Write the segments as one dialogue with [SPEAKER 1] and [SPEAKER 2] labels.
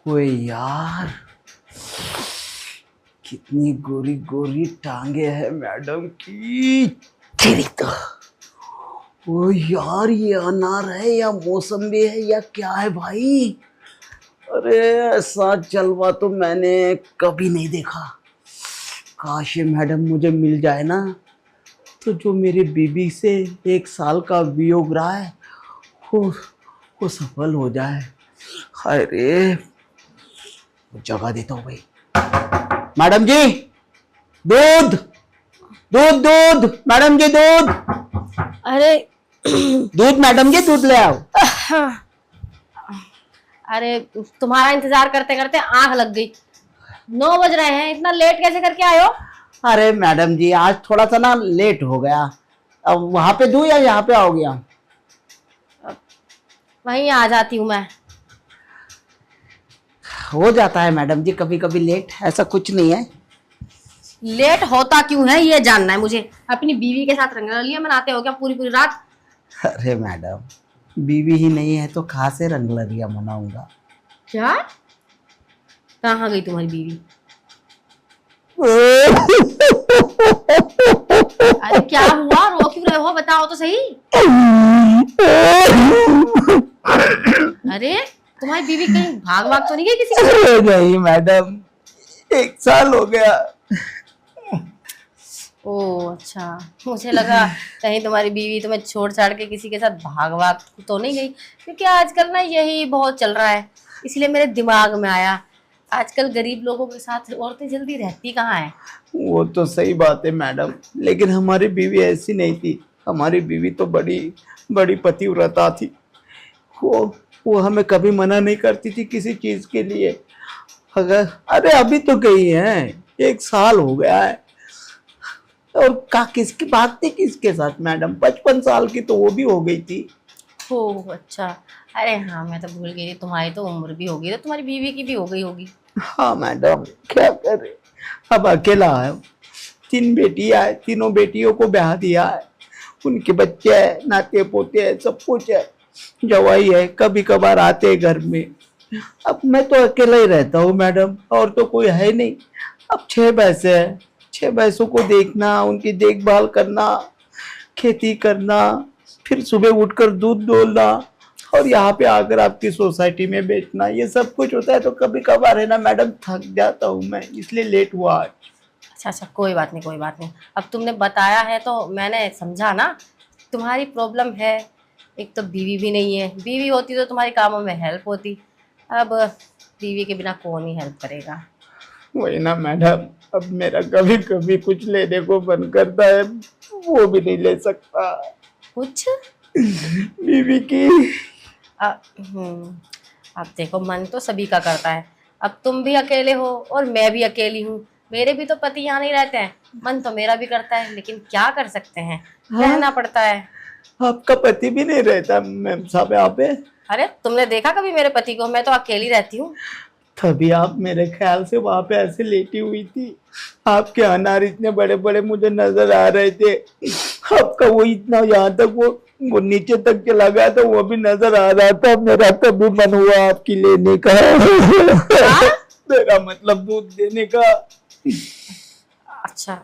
[SPEAKER 1] ओए यार, कितनी गोरी गोरी टांगे हैं मैडम की। तेरी तो ओ यार, ये अनार है या मौसम्बी है या क्या है भाई? अरे ऐसा जलवा तो मैंने कभी नहीं देखा। काश ये मैडम मुझे मिल जाए ना, तो जो मेरे बीबी से 1 साल का वियोग रहा है वो वो सफल हो जाए। हाय रे, जगह देता हूँ भाई। मैडम जी, दूध दूध दूध, मैडम जी दूध।
[SPEAKER 2] अरे
[SPEAKER 1] दूध मैडम जी, दूध ले आओ।
[SPEAKER 2] अरे तुम्हारा इंतजार करते करते आंख लग गई। 9 बज रहे हैं, इतना लेट कैसे करके आए हो?
[SPEAKER 1] अरे मैडम जी, आज थोड़ा सा ना लेट हो गया। अब वहां पे दूं या यहाँ पे आओगे आप?
[SPEAKER 2] वहीं आ जाती हूँ मैं।
[SPEAKER 1] हो जाता है मैडम जी कभी कभी लेट, ऐसा कुछ नहीं है।
[SPEAKER 2] लेट होता क्यों है ये जानना है मुझे। अपनी बीवी के साथ रंगरलियां मनाते हो क्या पूरी पूरी रात?
[SPEAKER 1] अरे मैडम, बीवी ही नहीं है तो कहाँ से रंगलरिया मनाऊंगा।
[SPEAKER 2] क्या? कहाँ गई तुम्हारी बीवी? अरे क्या हुआ, रो क्यों रहे हो, बताओ तो सही। अरे तुम्हारी बीवी कहीं भाग भाग तो नहीं गई किसी के?
[SPEAKER 1] नहीं मैडम, 1 साल हो गया।
[SPEAKER 2] ओह अच्छा, मुझे लगा कहीं तुम्हारी बीवी तुम्हें छोड़ छाड़ के किसी के साथ भाग भाग तो नहीं गई, क्योंकि आजकल ना यही बहुत चल रहा है, इसलिए मेरे दिमाग में आया। आजकल गरीब लोगों के साथ औरतें जल्दी रहती कहाँ है।
[SPEAKER 1] वो तो सही बात है मैडम, लेकिन हमारी बीवी ऐसी नहीं थी। हमारी बीवी तो बड़ी बड़ी पतिव्रता थी। वो हमें कभी मना नहीं करती थी किसी चीज के लिए। अगर अरे अभी तो गई है, 1 साल हो गया है। और का किसकी बात थी, किसके साथ मैडम? 55 साल की तो वो भी हो गई थी।
[SPEAKER 2] ओह अच्छा। अरे हाँ, मैं तो भूल गई थी, तुम्हारी तो उम्र भी हो गई, तो तुम्हारी बीवी की भी हो गई होगी।
[SPEAKER 1] हाँ मैडम, क्या करे, अब अकेला है। 3 बेटियां है, तीनों बेटियों को ब्याह दिया है। उनके बच्चे हैं, नाते पोते हैं, सब कुछ है। जवाई है, कभी कभार आते हैं घर में। अब मैं तो अकेला ही रहता हूँ मैडम, और तो कोई है नहीं। अब 6 भैंसे हैं, 6 भैंसों को देखना, उनकी देखभाल करना, खेती करना, फिर सुबह उठकर दूध दोहना, और यहाँ पे आकर आपकी सोसाइटी में बेचना, ये सब कुछ होता है। तो कभी कभार है ना मैडम, थक जाता हूँ मैं, इसलिए लेट हुआ आज।
[SPEAKER 2] अच्छा अच्छा, कोई बात नहीं कोई बात नहीं। अब तुमने बताया है तो मैंने समझा ना, तुम्हारी प्रॉब्लम है। एक तो बीवी भी नहीं है, बीवी होती तो तुम्हारे कामों में हेल्प होती। अब बीवी के बिना कौन ही हेल्प करेगा।
[SPEAKER 1] वही ना मैडम, अब मेरा कभी कभी कुछ लेने को मन करता है, वो भी नहीं ले सकता
[SPEAKER 2] कुछ
[SPEAKER 1] बीवी की।
[SPEAKER 2] अ, हम्म, अब देखो, मन तो सभी का करता है। अब तुम भी अकेले हो और मैं भी अकेली हूँ। मेरे भी तो पति यहाँ नहीं रहते हैं, मन तो मेरा भी करता है, लेकिन क्या कर सकते हैं, रहना
[SPEAKER 1] हाँ,
[SPEAKER 2] पड़ता है।
[SPEAKER 1] आपका पति भी नहीं रहता मैम साहब यहाँ पे?
[SPEAKER 2] अरे तुमने देखा कभी मेरे पति को? मैं तो अकेली रहती हूँ।
[SPEAKER 1] तभी आप मेरे ख्याल से वहां पे ऐसे लेटी हुई थी। आपके अनार इतने बड़े बड़े मुझे नजर आ रहे थे। आपका वो इतना यहाँ तक वो नीचे तक चला गया था, वो भी नजर आ रहा था। मेरा कभी मन हुआ आपकी लेने का।
[SPEAKER 2] हाँ?
[SPEAKER 1] मेरा मतलब दूध देने का।
[SPEAKER 2] अच्छा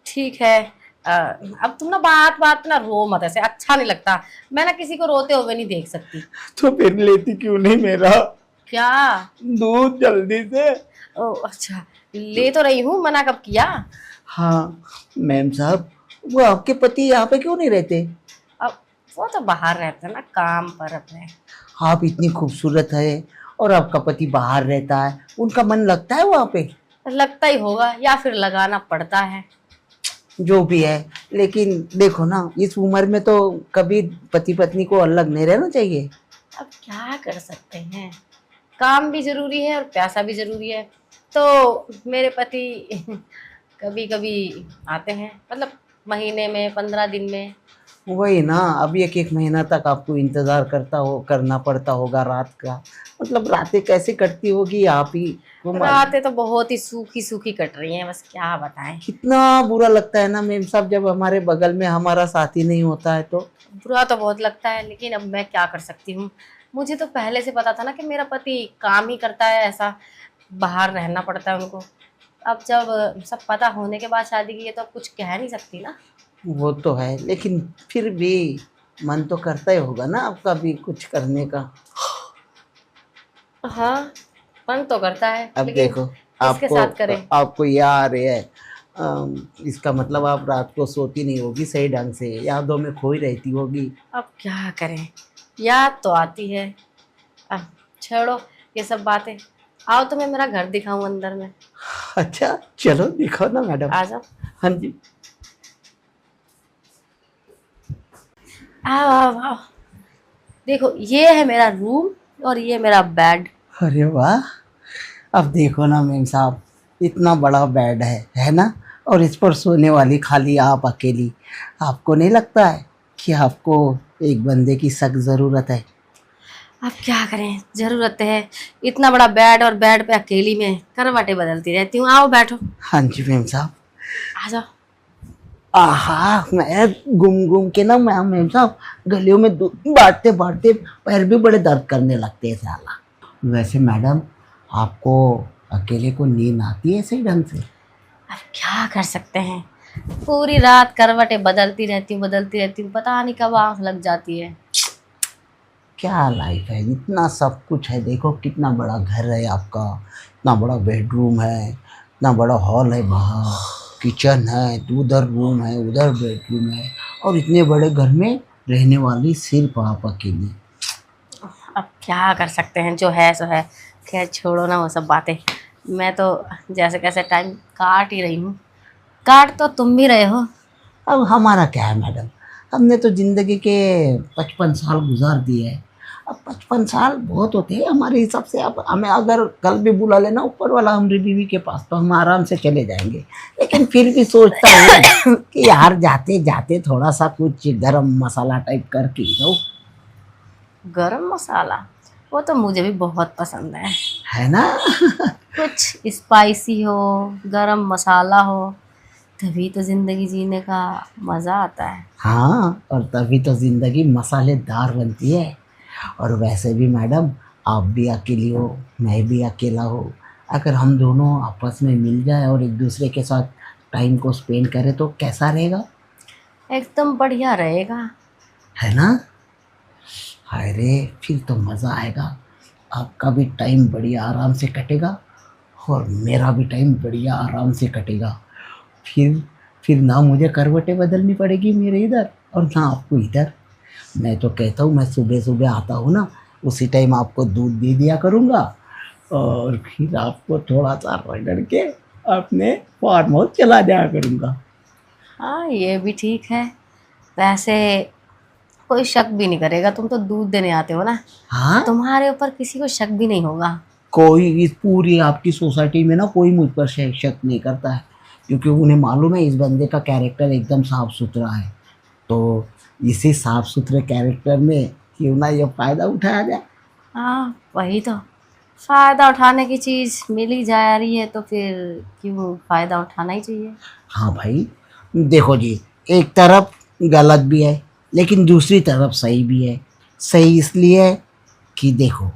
[SPEAKER 2] ठीक है। अब तुम ना बात बात पे ना रो मत, ऐसे अच्छा नहीं लगता। मैं ना किसी को रोते हुए नहीं देख सकती।
[SPEAKER 1] तो फिर लेती क्यों नहीं मेरा
[SPEAKER 2] क्या?
[SPEAKER 1] दूध जल्दी से?
[SPEAKER 2] ओ अच्छा, ले तो रही हूँ, मना कब किया।
[SPEAKER 1] हाँ मैम साहब, वो आपके पति यहाँ पे क्यों नहीं रहते?
[SPEAKER 2] अब वो तो बाहर रहते हैं ना, काम पर अपने।
[SPEAKER 1] आप इतनी खूबसूरत है और आपका पति बाहर रहता है, उनका मन लगता है वहां पे?
[SPEAKER 2] लगता ही होगा, या फिर लगाना पड़ता है।
[SPEAKER 1] जो भी है, लेकिन देखो ना, इस उम्र में तो कभी पति पत्नी को अलग नहीं रहना चाहिए।
[SPEAKER 2] अब क्या कर सकते हैं, काम भी जरूरी है और पैसा भी जरूरी है। तो मेरे पति कभी कभी आते हैं, मतलब महीने में, 15 दिन में।
[SPEAKER 1] वही ना, अब 1 1 महीना तक आपको इंतजार करना पड़ता होगा रात का। मतलब रातें कैसे कटती होगी आप ही को मालूम।
[SPEAKER 2] रातें तो बहुत ही सूखी सूखी कट रही हैं, बस क्या बताएं।
[SPEAKER 1] कितना बुरा लगता है ना मेम साहब, जब हमारे बगल में हमारा साथी नहीं होता है तो।
[SPEAKER 2] बुरा तो बहुत लगता है, लेकिन अब मैं क्या कर सकती हूँ। मुझे तो पहले से पता था ना कि मेरा पति काम ही करता है, ऐसा बाहर रहना पड़ता है उनको। अब जब सब पता होने के बाद शादी की है तो अब कुछ कह नहीं सकती ना।
[SPEAKER 1] वो तो है, लेकिन फिर भी मन तो करता ही होगा ना आपका भी कुछ करने का।
[SPEAKER 2] हाँ, मन तो करता है,
[SPEAKER 1] अब
[SPEAKER 2] लेकिन
[SPEAKER 1] देखो,
[SPEAKER 2] किसके
[SPEAKER 1] आपको
[SPEAKER 2] साथ करें।
[SPEAKER 1] आपको याद है, इसका मतलब आप रात को सोती नहीं होगी सही ढंग से, यादों में खोई रहती होगी।
[SPEAKER 2] अब क्या करें, याद तो आती है। अब छोड़ो ये सब बातें, आओ तुम्हें मेरा घर दिखाऊं अंदर में।
[SPEAKER 1] अच्छा चलो दिखाओ ना मैडम।
[SPEAKER 2] आ जाओ,
[SPEAKER 1] हाँ जी।
[SPEAKER 2] आओ आओ आओ। देखो ये है मेरा रूम और ये मेरा बेड।
[SPEAKER 1] अरे वाह, अब देखो ना मेम साहब, इतना बड़ा बेड है ना, और इस पर सोने वाली खाली आप अकेली। आपको नहीं लगता है कि आपको एक बंदे की सख्त ज़रूरत है?
[SPEAKER 2] अब क्या करें, जरूरत है। इतना बड़ा बेड और बेड पे अकेली में करवटें बदलती रहती हूँ। आओ बैठो,
[SPEAKER 1] हाँ जी मेम साहब।
[SPEAKER 2] आ जाओ।
[SPEAKER 1] आहा, मैं घूम घूम के ना मेम साहब गलियों में बांटते बांटते पैर भी बड़े दर्द करने लगते हैं साला। वैसे मैडम, आपको अकेले को नींद आती है सही ढंग से?
[SPEAKER 2] अब क्या कर सकते हैं, पूरी रात करवटें बदलती रहती हूँ, पता नहीं कब आँख लग जाती है।
[SPEAKER 1] क्या लाइफ है, इतना सब कुछ है। देखो कितना बड़ा घर है आपका, इतना बड़ा बेडरूम है, इतना बड़ा हॉल है, बाहर किचन है, उधर रूम है, उधर बेडरूम है, और इतने बड़े घर में रहने वाली सिर्फ आप अकेली।
[SPEAKER 2] अब क्या कर सकते हैं, जो है सो है। खैर छोड़ो ना वो सब बातें, मैं तो जैसे कैसे टाइम काट ही रही हूँ। काट तो तुम भी रहे हो।
[SPEAKER 1] अब हमारा क्या है मैडम, हमने तो ज़िंदगी के 55 साल गुजार दिए हैं। अब 55 साल बहुत होते हैं हमारे हिसाब से। अब हमें अगर कल भी बुला लेना ऊपर वाला हमारी बीवी के पास, तो हम आराम से चले जाएंगे। लेकिन फिर भी सोचता हूँ कि यार जाते जाते थोड़ा सा कुछ गरम मसाला टाइप करके दो।
[SPEAKER 2] गरम मसाला, वो तो मुझे भी बहुत पसंद
[SPEAKER 1] है ना?
[SPEAKER 2] कुछ स्पाइसी हो, गरम मसाला हो, तभी तो जिंदगी जीने का मज़ा आता है।
[SPEAKER 1] हाँ, और तभी तो ज़िंदगी मसालेदार बनती है। और वैसे भी मैडम, आप भी अकेली हो, मैं भी अकेला हूँ। अगर हम दोनों आपस में मिल जाए और एक दूसरे के साथ टाइम को स्पेंड करें तो कैसा रहेगा?
[SPEAKER 2] एकदम बढ़िया रहेगा।
[SPEAKER 1] है ना? हाय रे, फिर तो मज़ा आएगा। आपका भी टाइम बढ़िया आराम से कटेगा और मेरा भी टाइम बढ़िया आराम से कटेगा। फिर ना मुझे करवटें बदलनी पड़ेगी मेरे इधर, और ना आपको इधर। मैं तो कहता हूँ, मैं सुबह सुबह आता हूँ ना, उसी टाइम आपको दूध दे दिया करूँगा, और फिर आपको थोड़ा सा रगड़ के अपने फार्म हाउस चला जाया करूँगा।
[SPEAKER 2] हाँ ये भी ठीक है। वैसे कोई शक भी नहीं करेगा, तुम तो दूध देने आते हो ना,
[SPEAKER 1] हाँ,
[SPEAKER 2] तुम्हारे ऊपर किसी को शक भी नहीं होगा।
[SPEAKER 1] कोई इस पूरी आपकी सोसाइटी में ना कोई मुझ पर शक नहीं करता है, क्योंकि उन्हें मालूम है इस बंदे का कैरेक्टर एकदम साफ सुथरा है। तो इसी साफ सुथरे कैरेक्टर में क्यों ना ये फ़ायदा उठाया जाए।
[SPEAKER 2] हाँ वही तो, फ़ायदा उठाने की चीज़ मिल ही जा रही है तो फिर क्यों फ़ायदा उठाना ही चाहिए।
[SPEAKER 1] हाँ भाई, देखो जी, एक तरफ गलत भी है लेकिन दूसरी तरफ सही भी है। सही इसलिए है कि देखो,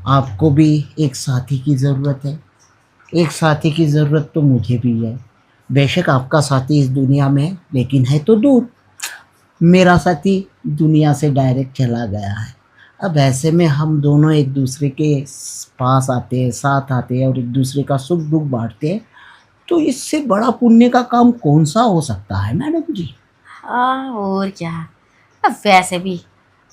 [SPEAKER 1] आपको भी एक साथी की ज़रूरत है, एक साथी की ज़रूरत तो मुझे भी है। बेशक आपका साथी इस दुनिया में है लेकिन है तो दूर, मेरा साथी दुनिया से डायरेक्ट चला गया है। अब ऐसे में हम दोनों एक दूसरे के पास आते हैं, साथ आते हैं और एक दूसरे का सुख दुख बांटते हैं, तो इससे बड़ा पुण्य का काम कौन सा हो सकता है मैडम जी?
[SPEAKER 2] हाँ और क्या। अब वैसे भी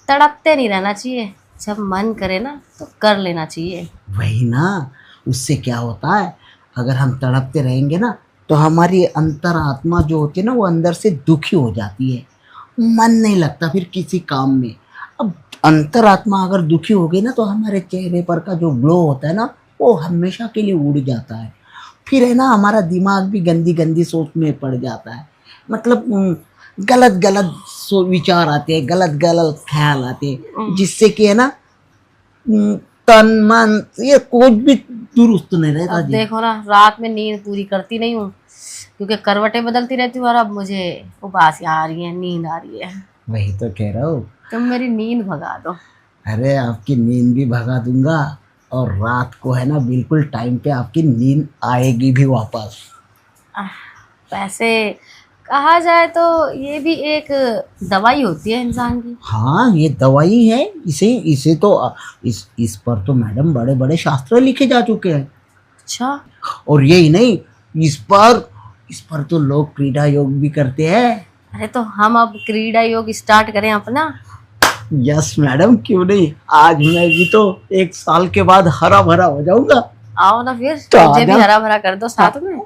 [SPEAKER 2] तड़पते नहीं रहना चाहिए, जब मन करे ना तो कर लेना चाहिए।
[SPEAKER 1] वही ना, उससे क्या होता है, अगर हम तड़पते रहेंगे ना तो हमारी अंतरात्मा जो होती है ना, वो अंदर से दुखी हो जाती है, मन नहीं लगता फिर किसी काम में। अब अंतरात्मा अगर दुखी हो गई ना तो हमारे चेहरे पर का जो ग्लो होता है ना, वो हमेशा के लिए उड़ जाता है। फिर है ना, हमारा दिमाग भी गंदी गंदी सोच में पड़ जाता है। मतलब गलत गलत विचार आते हैं, गलत गलत ख्याल आते हैं, जिससे कि है ना तन मन ये कुछ भी दुरुस्त नहीं रहता
[SPEAKER 2] अब
[SPEAKER 1] जी।
[SPEAKER 2] देखो ना, रात में नींद पूरी करती नहीं हूँ क्योंकि करवटें बदलती रहती हूँ, और अब मुझे उबासियाँ आ रही हैं, नींद आ रही है।
[SPEAKER 1] वही तो कह रहा हूँ।
[SPEAKER 2] तुम मेरी नींद भगा दो।
[SPEAKER 1] अरे आपकी नींद भी भगा दूंगा और रात को है ना बिल्कुल टाइम पे आपकी नींद आएगी भी वापस।
[SPEAKER 2] वैसे कहा जाए तो ये भी एक दवाई होती है इंसान की।
[SPEAKER 1] हाँ ये दवाई है। इसे इसे तो इस पर तो मैडम बड़े बड़े शास्त्र लिखे जा चुके हैं।
[SPEAKER 2] अच्छा।
[SPEAKER 1] और यही नहीं, इस पर तो लोग क्रीड़ा योग भी करते हैं।
[SPEAKER 2] अरे तो हम अब क्रीड़ा योग स्टार्ट करें अपना।
[SPEAKER 1] यस मैडम, क्यों नहीं। आज मैं भी तो 1 साल के बाद हरा भरा हो जाऊंगा।
[SPEAKER 2] आओ ना फिर,
[SPEAKER 1] तो
[SPEAKER 2] मुझे भी
[SPEAKER 1] आजा।
[SPEAKER 2] हरा भरा कर दो साथ में।